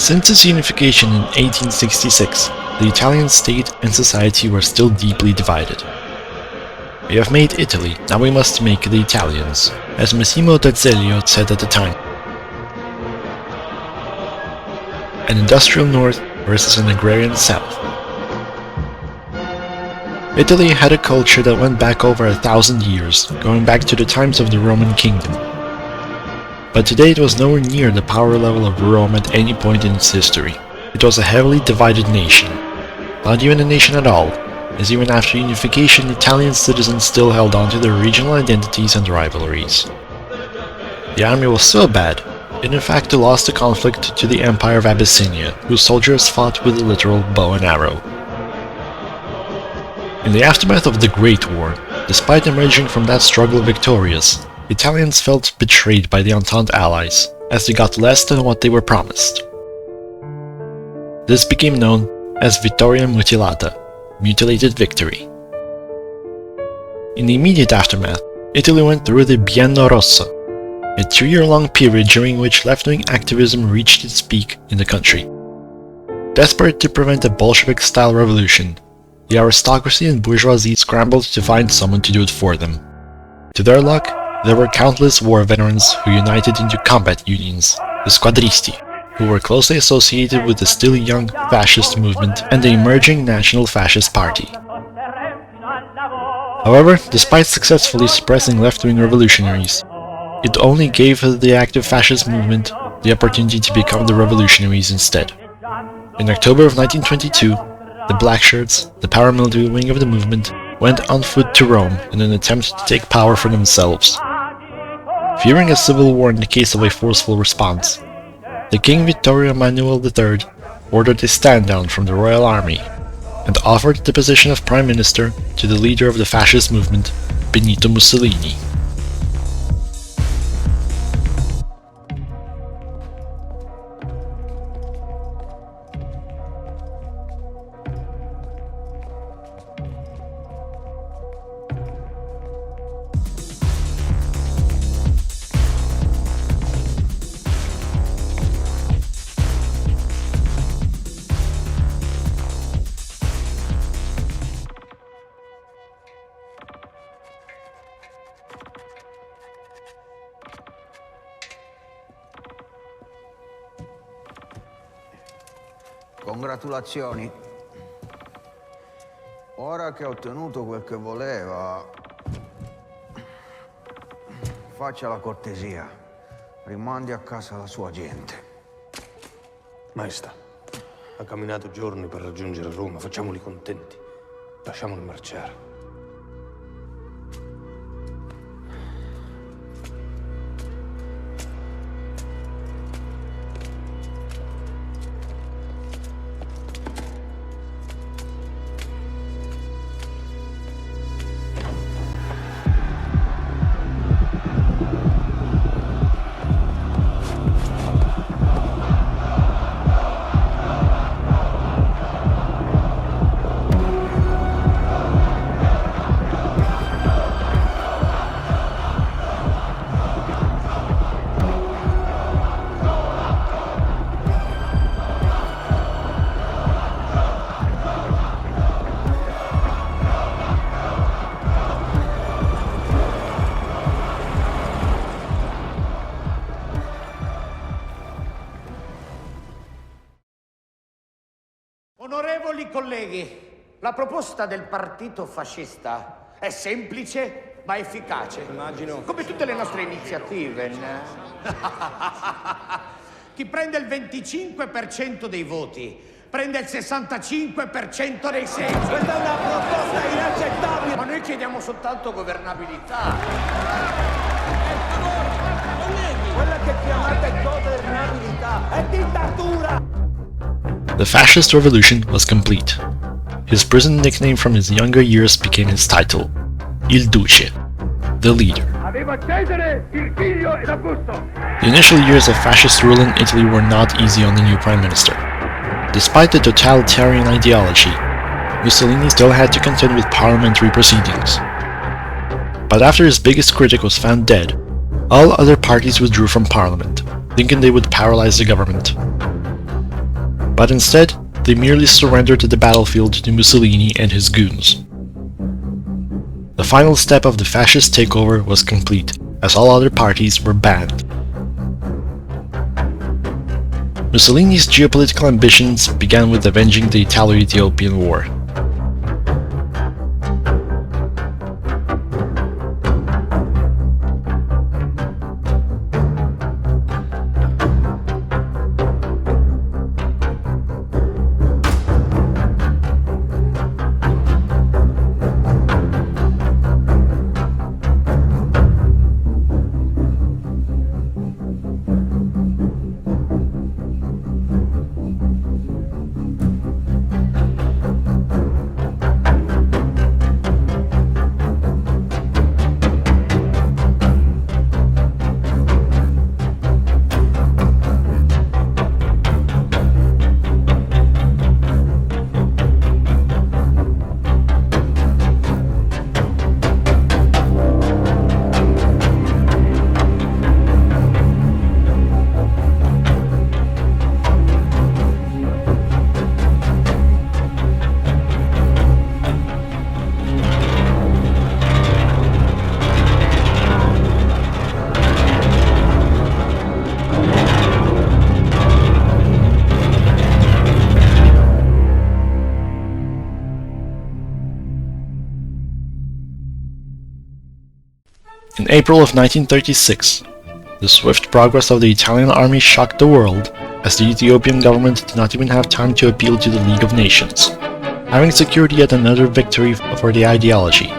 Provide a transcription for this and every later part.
Since its unification in 1866, the Italian state and society were still deeply divided. We have made Italy, now we must make the Italians, as Massimo d'Azeglio said at the time. An industrial north versus an agrarian south. Italy had a culture that went back over 1,000 years, going back to the times of the Roman kingdom. But today it was nowhere near the power level of Rome at any point in its history. It was a heavily divided nation. Not even a nation at all, as even after unification Italian citizens still held on to their regional identities and rivalries. The army was so bad, it in fact lost the conflict to the Empire of Abyssinia, whose soldiers fought with a literal bow and arrow. In the aftermath of the Great War, despite emerging from that struggle victorious, Italians felt betrayed by the Entente allies, as they got less than what they were promised. This became known as Vittoria Mutilata, mutilated victory. In the immediate aftermath, Italy went through the Biennio Rosso, a 2-year-long period during which left-wing activism reached its peak in the country. Desperate to prevent a Bolshevik-style revolution, the aristocracy and bourgeoisie scrambled to find someone to do it for them. To their luck, there were countless war veterans who united into combat unions, the Squadristi, who were closely associated with the still young fascist movement and the emerging National Fascist Party. However, despite successfully suppressing left-wing revolutionaries, it only gave the active fascist movement the opportunity to become the revolutionaries instead. In October of 1922, the Blackshirts, the paramilitary wing of the movement, went on foot to Rome in an attempt to take power for themselves. Fearing a civil war in the case of a forceful response, the King Vittorio Emanuele III ordered a stand-down from the royal army and offered the position of Prime Minister to the leader of the fascist movement, Benito Mussolini. Congratulazioni. Ora che ha ottenuto quel che voleva, faccia la cortesia. Rimandi a casa la sua gente. Maestà, ha camminato giorni per raggiungere Roma. Facciamoli contenti. Lasciamoli marciare. Onorevoli colleghi, la proposta del partito fascista è semplice ma efficace. Immagino. Come tutte le nostre iniziative. Chi prende il 25% dei voti prende il 65% dei seggi. Questa è una proposta inaccettabile. Ma noi chiediamo soltanto governabilità. Quella che chiamate governabilità è dittatura. The fascist revolution was complete. His prison nickname from his younger years became his title, Il Duce, the leader. The initial years of fascist rule in Italy were not easy on the new prime minister. Despite the totalitarian ideology, Mussolini still had to contend with parliamentary proceedings. But after his biggest critic was found dead, all other parties withdrew from parliament, thinking they would paralyze the government. But instead, they merely surrendered the battlefield to Mussolini and his goons. The final step of the fascist takeover was complete, as all other parties were banned. Mussolini's geopolitical ambitions began with avenging the Italo-Ethiopian War. In April of 1936, the swift progress of the Italian army shocked the world, as the Ethiopian government did not even have time to appeal to the League of Nations, having secured yet another victory for the ideology.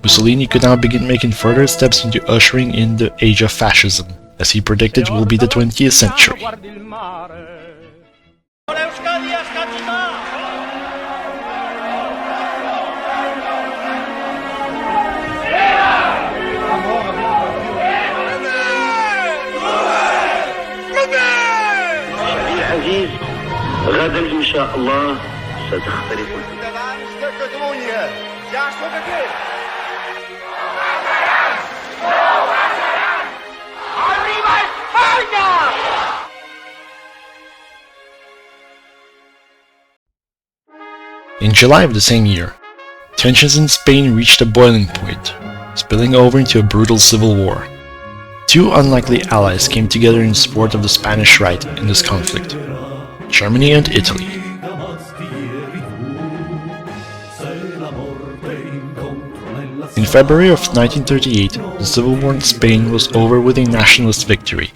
Mussolini could now begin making further steps into ushering in the age of fascism, as he predicted will be the 20th century. غدا إن شاء الله ستختلف. In July of the same year, tensions in Spain reached a boiling point, spilling over into a brutal civil war. Two unlikely allies came together in support of the Spanish right in this conflict: Germany and Italy. In February of 1938, the civil war in Spain was over with a nationalist victory.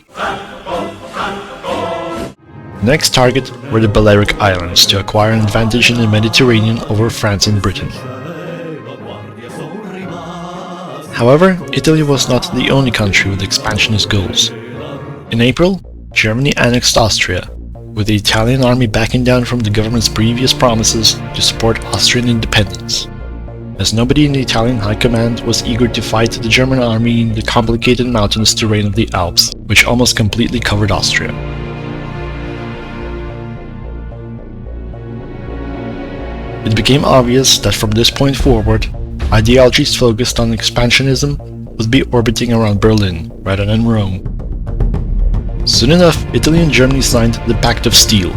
The next target were the Balearic Islands to acquire an advantage in the Mediterranean over France and Britain. However, Italy was not the only country with expansionist goals. In April, Germany annexed Austria, with the Italian army backing down from the government's previous promises to support Austrian independence, as nobody in the Italian high command was eager to fight the German army in the complicated mountainous terrain of the Alps, which almost completely covered Austria. It became obvious that from this point forward, ideologies focused on expansionism would be orbiting around Berlin rather than Rome. Soon enough, Italy and Germany signed the Pact of Steel,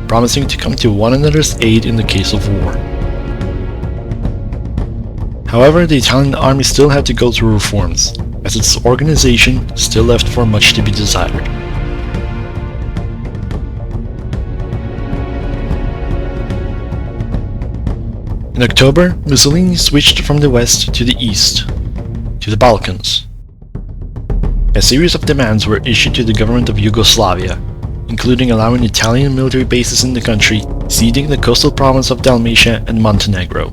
promising to come to one another's aid in the case of war. However, the Italian army still had to go through reforms, as its organization still left for much to be desired. In October, Mussolini switched from the west to the east, to the Balkans. A series of demands were issued to the government of Yugoslavia, including allowing Italian military bases in the country, ceding the coastal province of Dalmatia and Montenegro,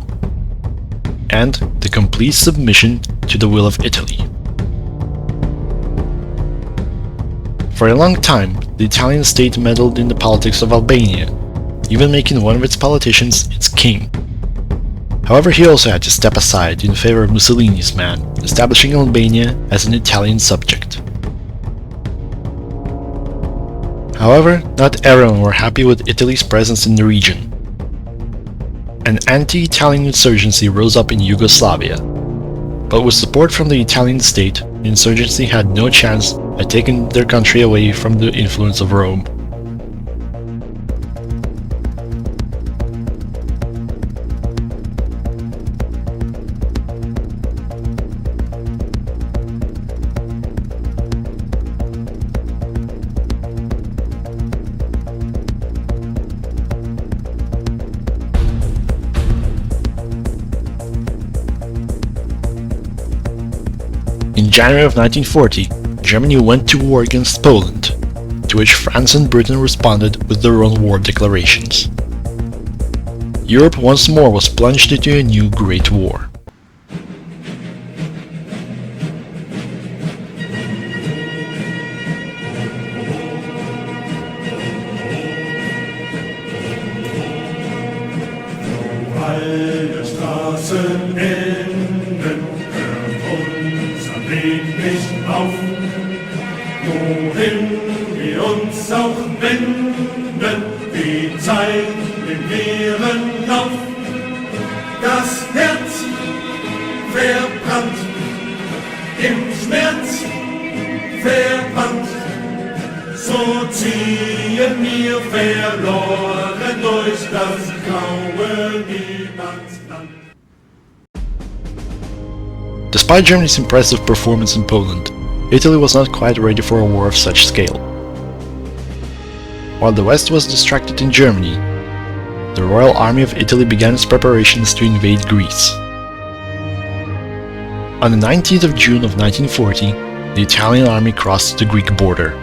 and the complete submission to the will of Italy. For a long time, the Italian state meddled in the politics of Albania, even making one of its politicians its king. However, he also had to step aside in favor of Mussolini's man, establishing Albania as an Italian subject. However, not everyone were happy with Italy's presence in the region. An anti-Italian insurgency rose up in Yugoslavia, but with support from the Italian state, the insurgency had no chance at taking their country away from the influence of Rome. In January of 1940, Germany went to war against Poland, to which France and Britain responded with their own war declarations. Europe once more was plunged into a new Great War. Alle Straßen enden, hört unser Weg nicht auf. Wohin wir uns auch wenden, die Zeit im leeren Lauf. Das Herz verbrannt, im Schmerz verbannt. So ziehen wir verloren durch das graue Niemandsland. Despite Germany's impressive performance in Poland, Italy was not quite ready for a war of such scale. While the West was distracted in Germany, the Royal Army of Italy began its preparations to invade Greece. On the 19th of June of 1940, the Italian army crossed the Greek border.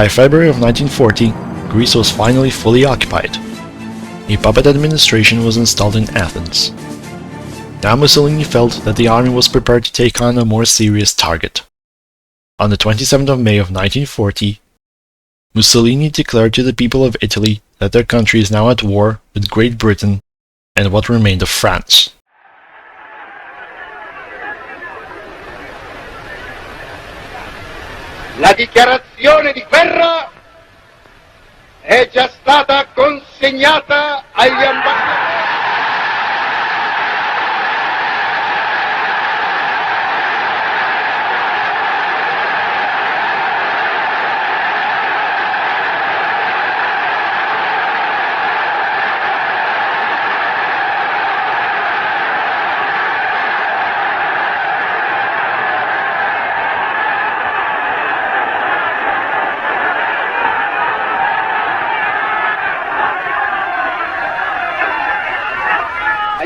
By February of 1940, Greece was finally fully occupied. A puppet administration was installed in Athens. Now Mussolini felt that the army was prepared to take on a more serious target. On the 27th of May of 1940, Mussolini declared to the people of Italy that their country is now at war with Great Britain and what remained of France. La dichiarazione di guerra è già stata consegnata agli ambasciatori.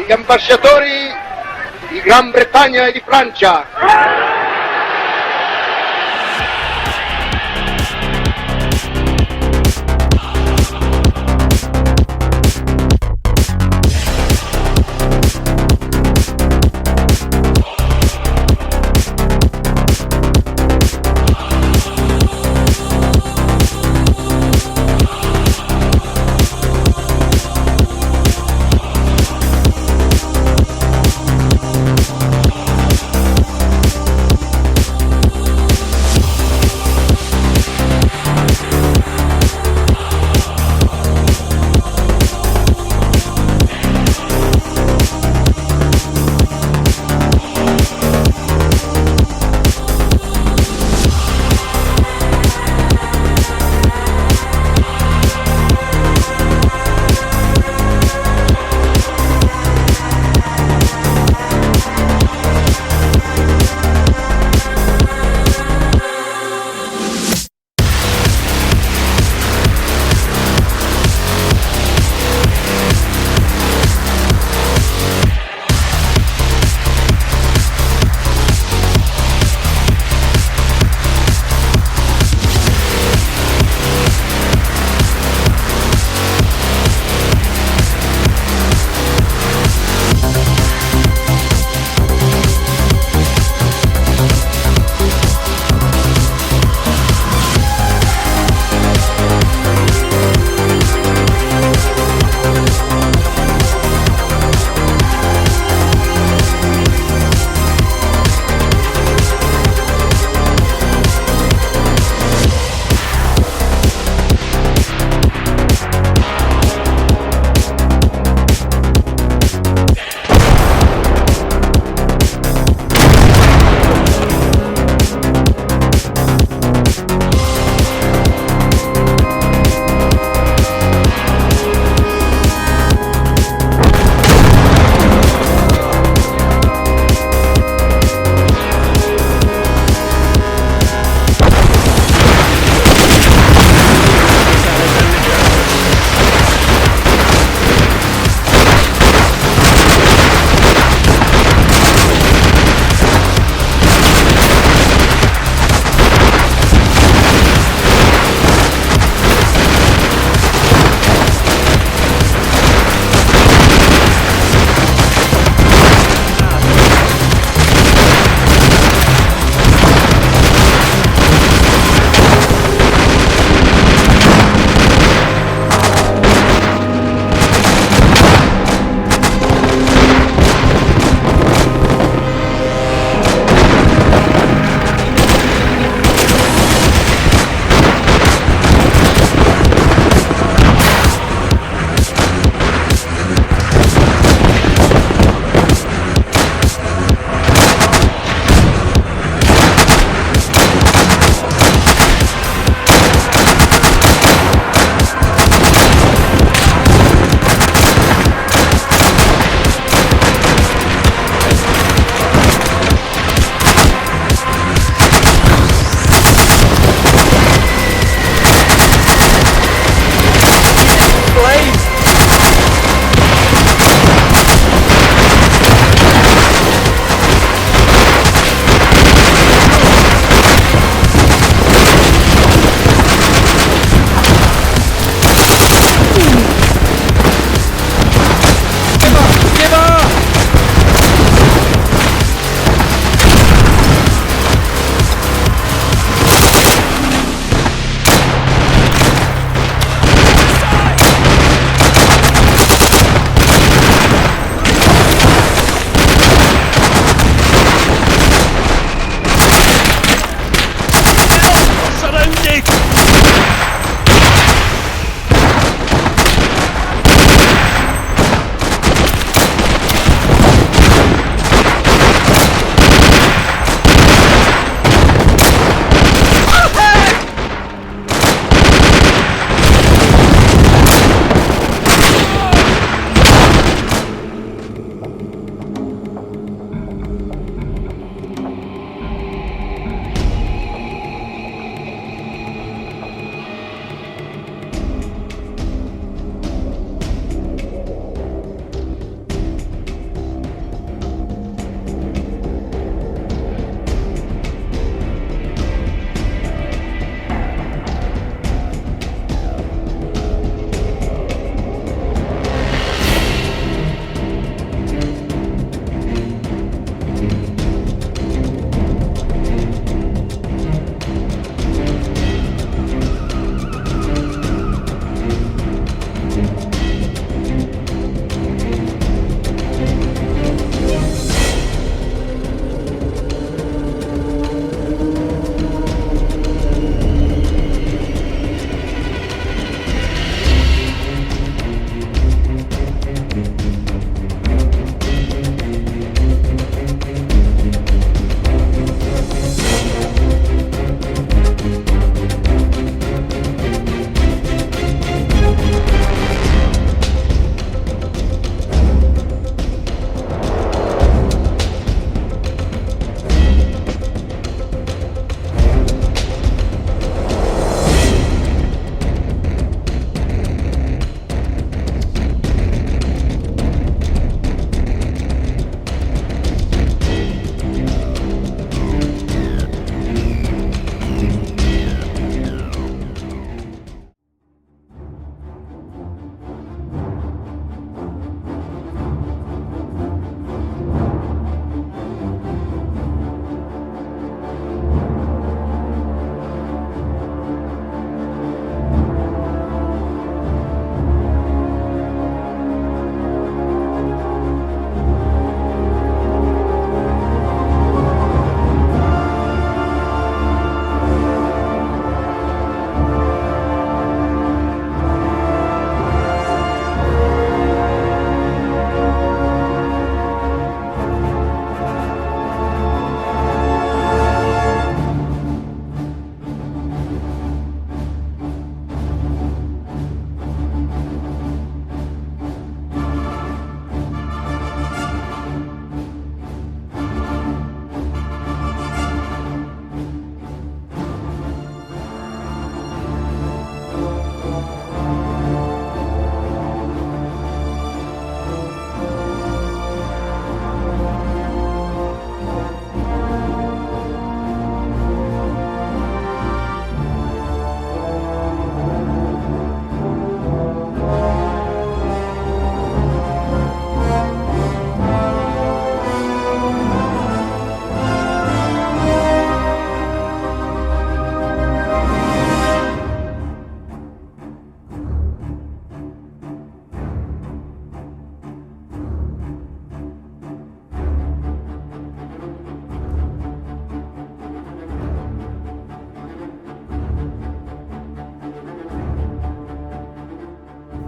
Agli ambasciatori di Gran Bretagna e di Francia.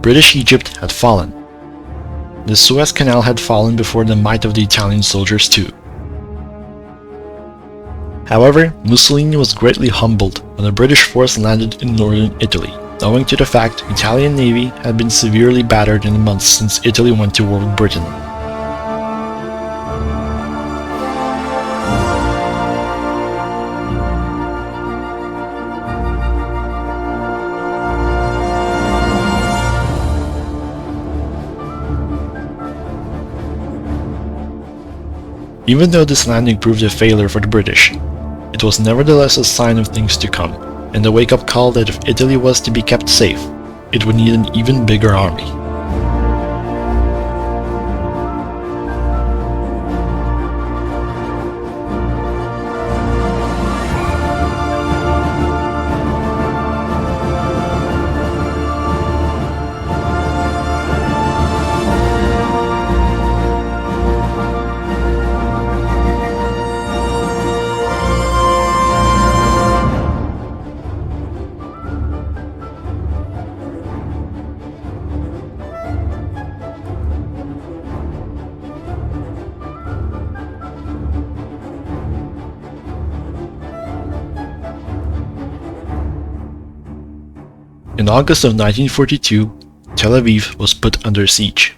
British Egypt had fallen. The Suez Canal had fallen before the might of the Italian soldiers too. However, Mussolini was greatly humbled when a British force landed in northern Italy, owing to the fact the Italian navy had been severely battered in the months since Italy went to war with Britain. Even though this landing proved a failure for the British, it was nevertheless a sign of things to come, and a wake-up call that if Italy was to be kept safe, it would need an even bigger army. In August of 1942, Tel Aviv was put under siege.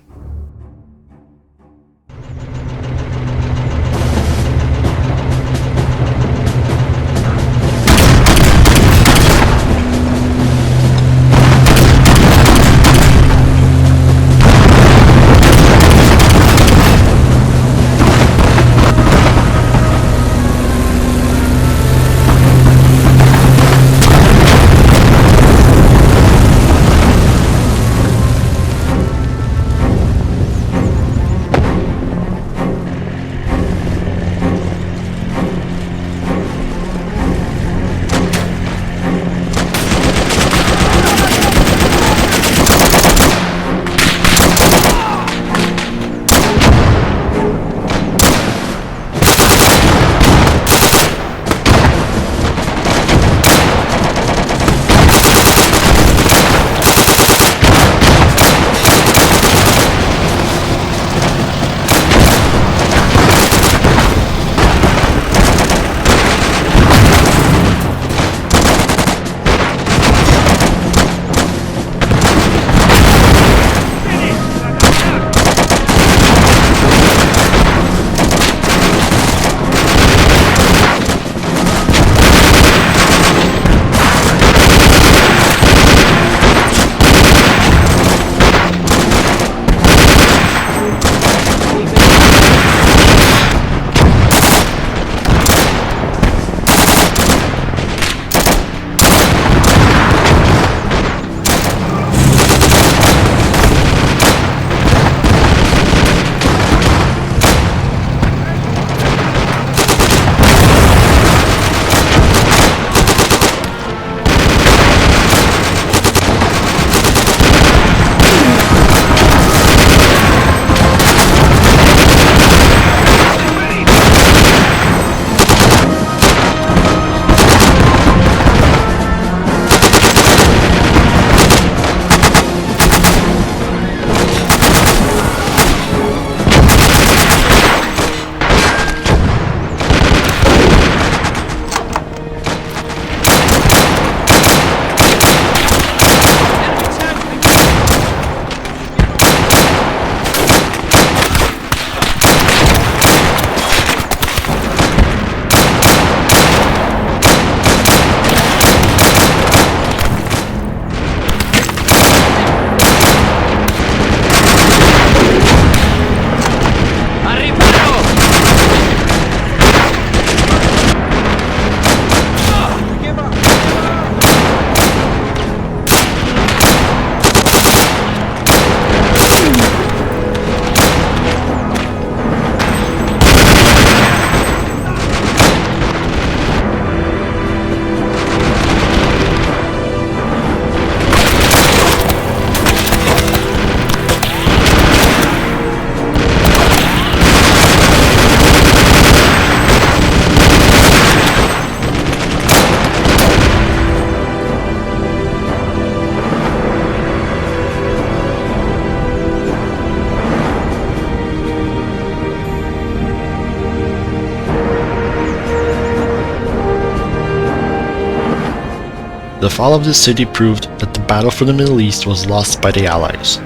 The fall of this city proved that the battle for the Middle East was lost by the Allies,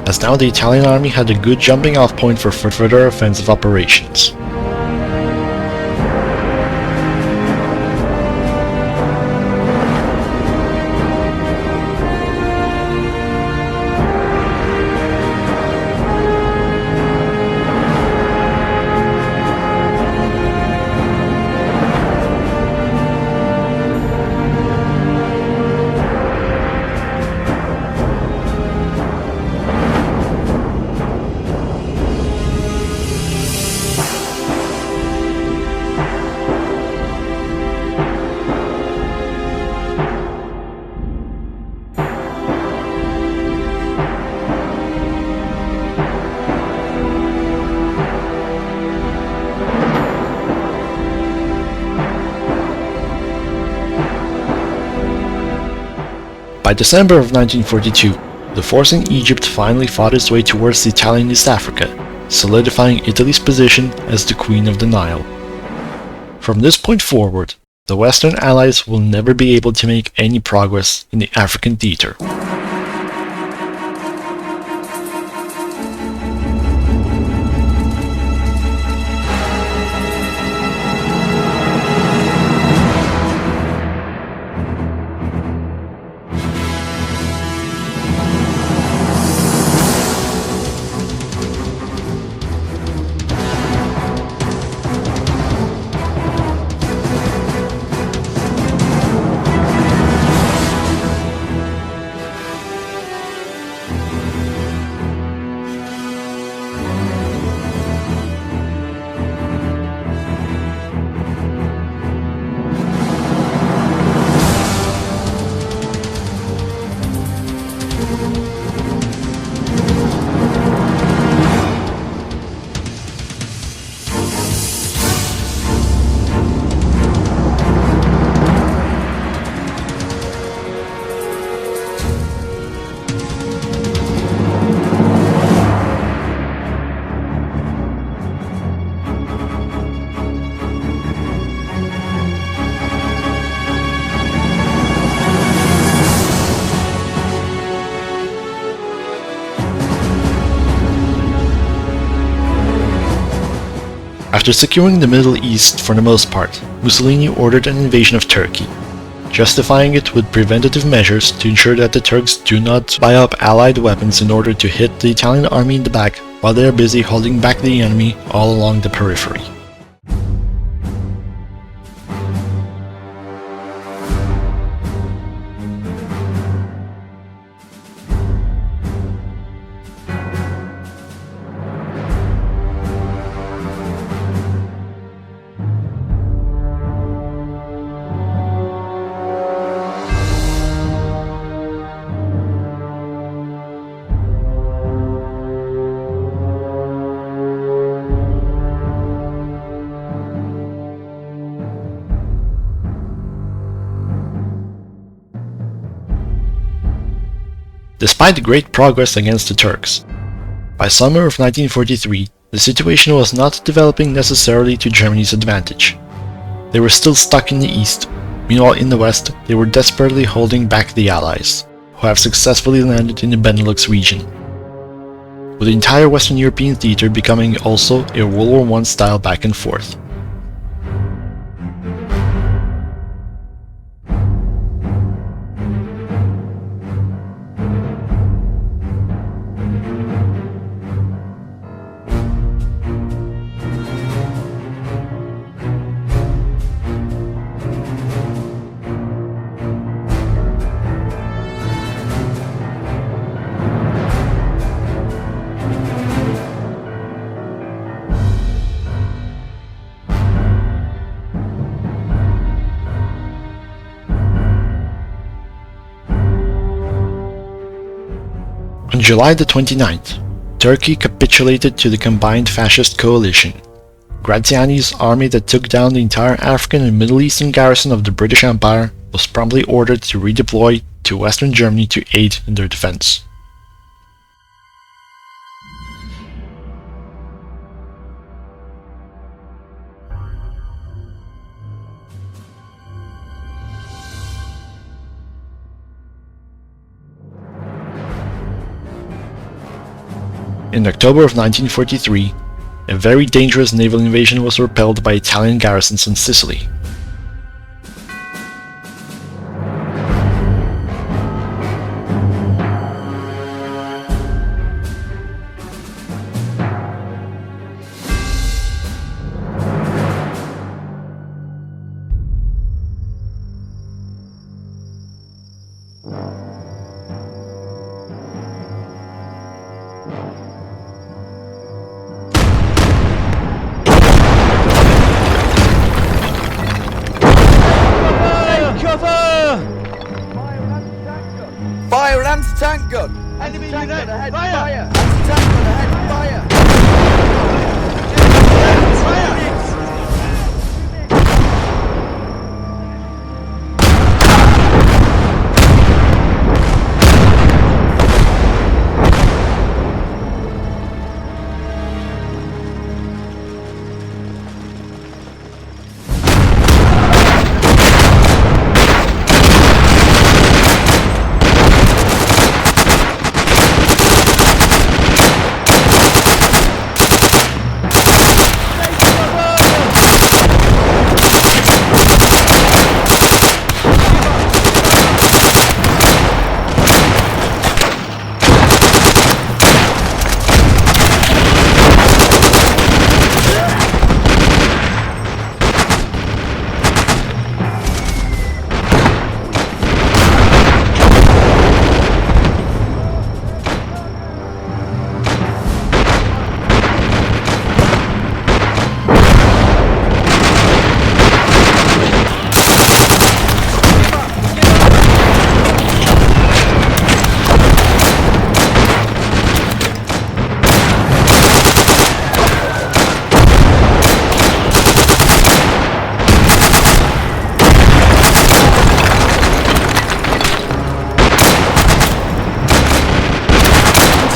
as now the Italian army had a good jumping off point for further offensive operations. By December of 1942, the force in Egypt finally fought its way towards the Italian East Africa, solidifying Italy's position as the Queen of the Nile. From this point forward, the Western Allies will never be able to make any progress in the African theater. After securing the Middle East for the most part, Mussolini ordered an invasion of Turkey, justifying it with preventative measures to ensure that the Turks do not buy up Allied weapons in order to hit the Italian army in the back while they are busy holding back the enemy all along the periphery. Despite the great progress against the Turks, by summer of 1943, the situation was not developing necessarily to Germany's advantage. They were still stuck in the east, meanwhile in the west they were desperately holding back the Allies, who have successfully landed in the Benelux region, with the entire Western European theater becoming also a World War I style back and forth. On July the 29th, Turkey capitulated to the combined fascist coalition. Graziani's army that took down the entire African and Middle Eastern garrison of the British Empire was promptly ordered to redeploy to Western Germany to aid in their defense. In October of 1943, a very dangerous naval invasion was repelled by Italian garrisons in Sicily. Fire! Anti-tank gun! Enemy unit! Ahead! Fire! Anti-tank gun ahead! Fire!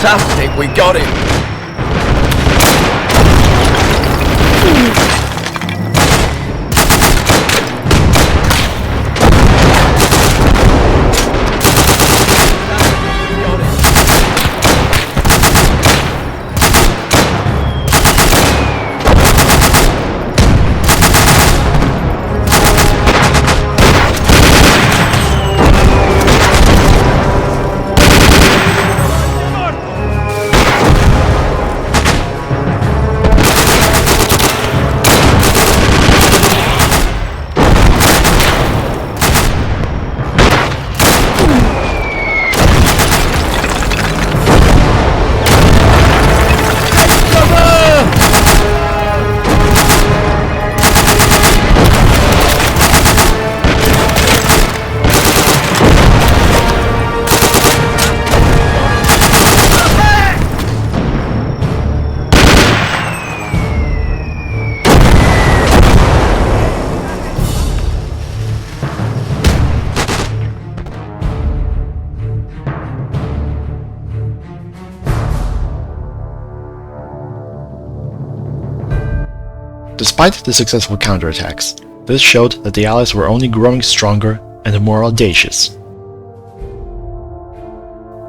Fantastic, we got him! Despite the successful counterattacks, this showed that the Allies were only growing stronger and more audacious.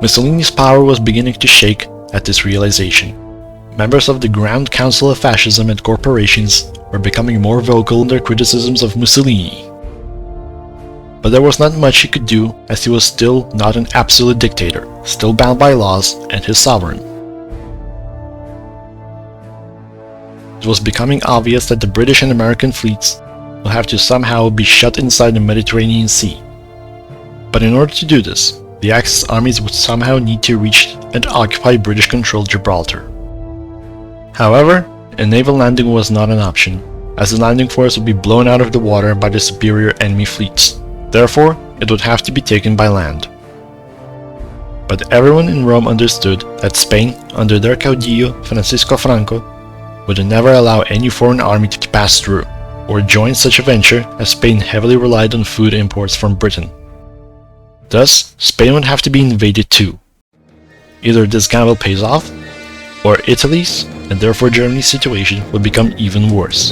Mussolini's power was beginning to shake at this realization. Members of the Ground Council of Fascism and corporations were becoming more vocal in their criticisms of Mussolini. But there was not much he could do, as he was still not an absolute dictator, still bound by laws and his sovereign. It was becoming obvious that the British and American fleets will have to somehow be shut inside the Mediterranean Sea. But in order to do this, the Axis armies would somehow need to reach and occupy British-controlled Gibraltar. However, a naval landing was not an option, as the landing force would be blown out of the water by the superior enemy fleets. Therefore, it would have to be taken by land. But everyone in Rome understood that Spain, under their caudillo Francisco Franco, would never allow any foreign army to pass through, or join such a venture, as Spain heavily relied on food imports from Britain. Thus, Spain would have to be invaded too. Either this gamble pays off, or Italy's, and therefore Germany's situation would become even worse.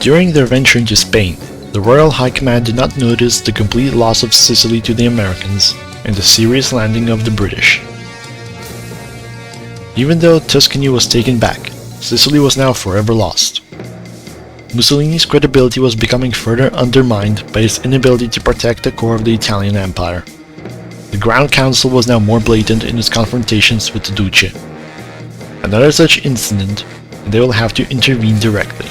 During their venture into Spain, the Royal High Command did not notice the complete loss of Sicily to the Americans and the serious landing of the British. Even though Tuscany was taken back, Sicily was now forever lost. Mussolini's credibility was becoming further undermined by his inability to protect the core of the Italian Empire. The Ground Council was now more blatant in its confrontations with the Duce. Another such incident, and they will have to intervene directly.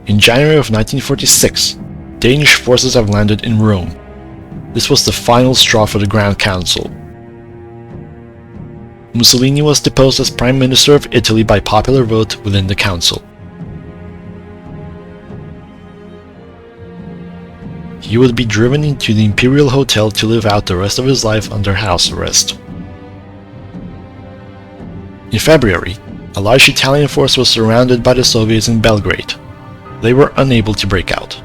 In January of 1946, Danish forces have landed in Rome. This was the final straw for the Ground Council. Mussolini was deposed as Prime Minister of Italy by popular vote within the council. He would be driven into the Imperial Hotel to live out the rest of his life under house arrest. In February, a large Italian force was surrounded by the Soviets in Belgrade. They were unable to break out.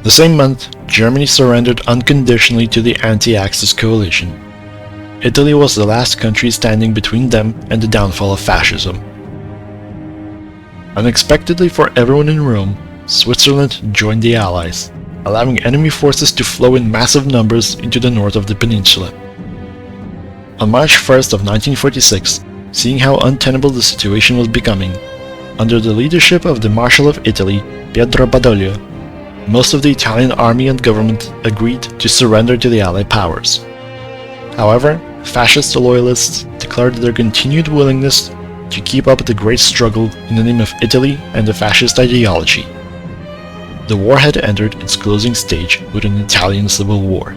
The same month, Germany surrendered unconditionally to the anti-Axis coalition. Italy was the last country standing between them and the downfall of fascism. Unexpectedly for everyone in Rome, Switzerland joined the Allies, allowing enemy forces to flow in massive numbers into the north of the peninsula. On March 1st of 1946, seeing how untenable the situation was becoming, under the leadership of the Marshal of Italy, Pietro Badoglio, most of the Italian army and government agreed to surrender to the Allied powers. However, fascist loyalists declared their continued willingness to keep up the great struggle in the name of Italy and the fascist ideology. The war had entered its closing stage with an Italian civil war.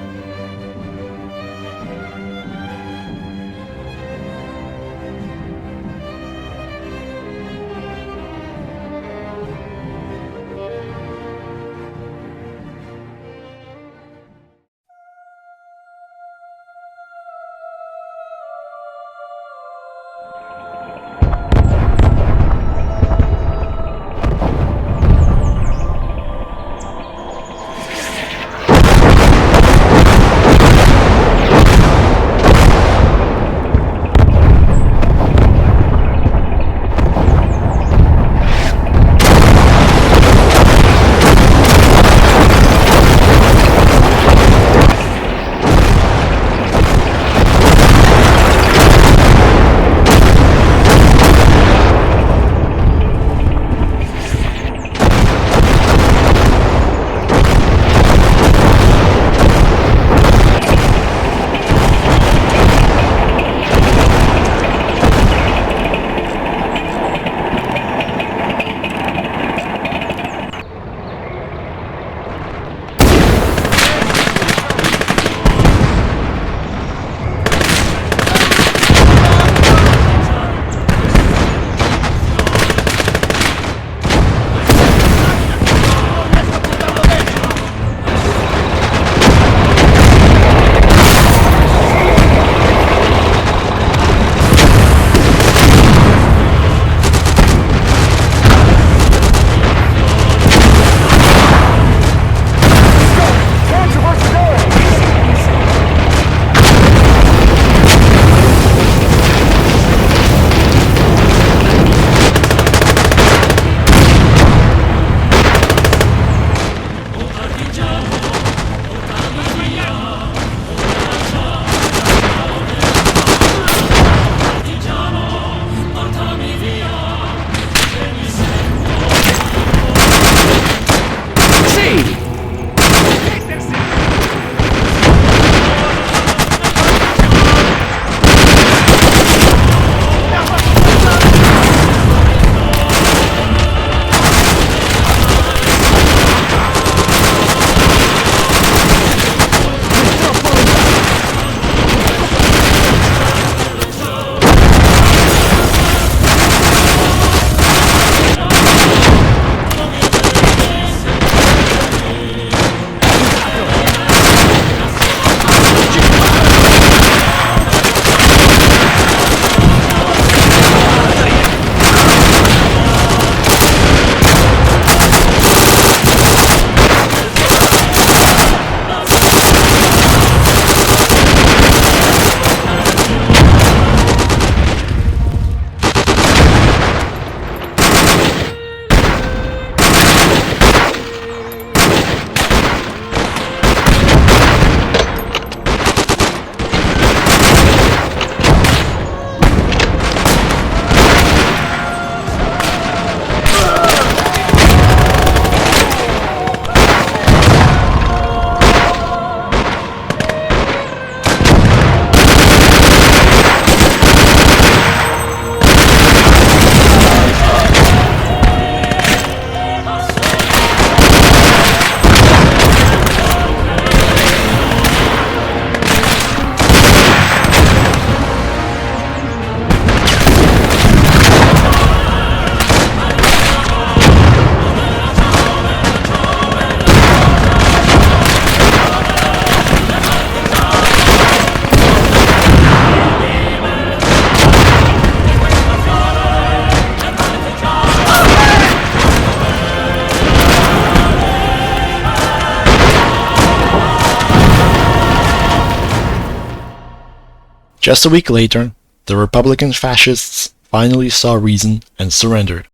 Just a week later, the Republican fascists finally saw reason and surrendered.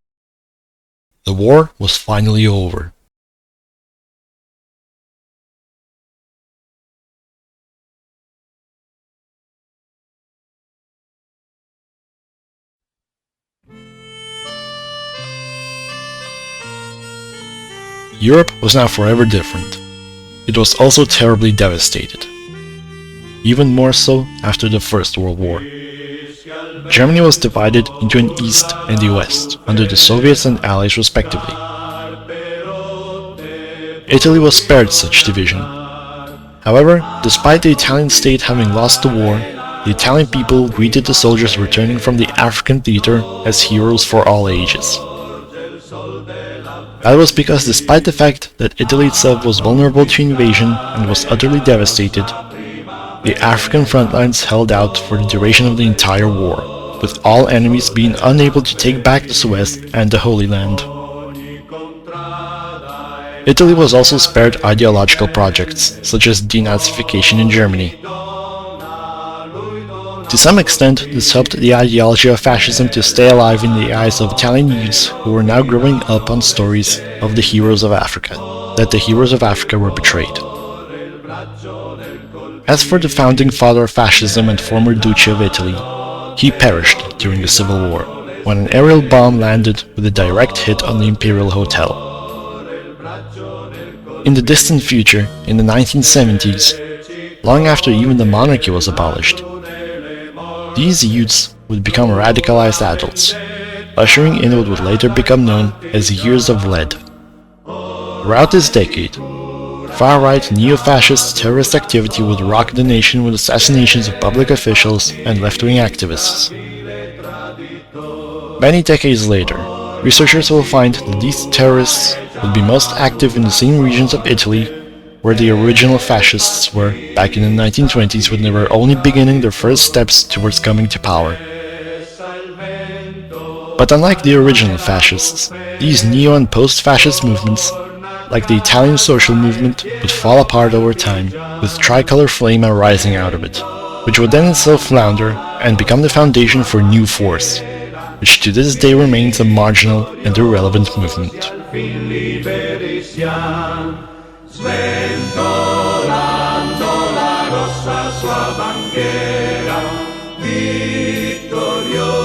The war was finally over. Europe was now forever different. It was also terribly devastated. Even more so after the First World War. Germany was divided into an East and a West, under the Soviets and Allies respectively. Italy was spared such division. However, despite the Italian state having lost the war, the Italian people greeted the soldiers returning from the African theater as heroes for all ages. That was because despite the fact that Italy itself was vulnerable to invasion and was utterly devastated, the African front lines held out for the duration of the entire war, with all enemies being unable to take back the Suez and the Holy Land. Italy was also spared ideological projects, such as denazification in Germany. To some extent, this helped the ideology of fascism to stay alive in the eyes of Italian youths who were now growing up on stories of the heroes of Africa, that the heroes of Africa were betrayed. As for the founding father of fascism and former Duce of Italy, he perished during the Civil War, when an aerial bomb landed with a direct hit on the Imperial Hotel. In the distant future, in the 1970s, long after even the monarchy was abolished, these youths would become radicalized adults, ushering in what would later become known as Years of Lead. Throughout this decade, far-right neo-fascist terrorist activity would rock the nation with assassinations of public officials and left-wing activists. Many decades later, researchers will find that these terrorists would be most active in the same regions of Italy where the original fascists were back in the 1920s when they were only beginning their first steps towards coming to power. But unlike the original fascists, these neo- and post-fascist movements, like the Italian social movement, would fall apart over time, with tricolor flame arising out of it, which would then itself flounder and become the foundation for New Force, which to this day remains a marginal and irrelevant movement. Sventolando la rossa sua bandiera, vittoriosa.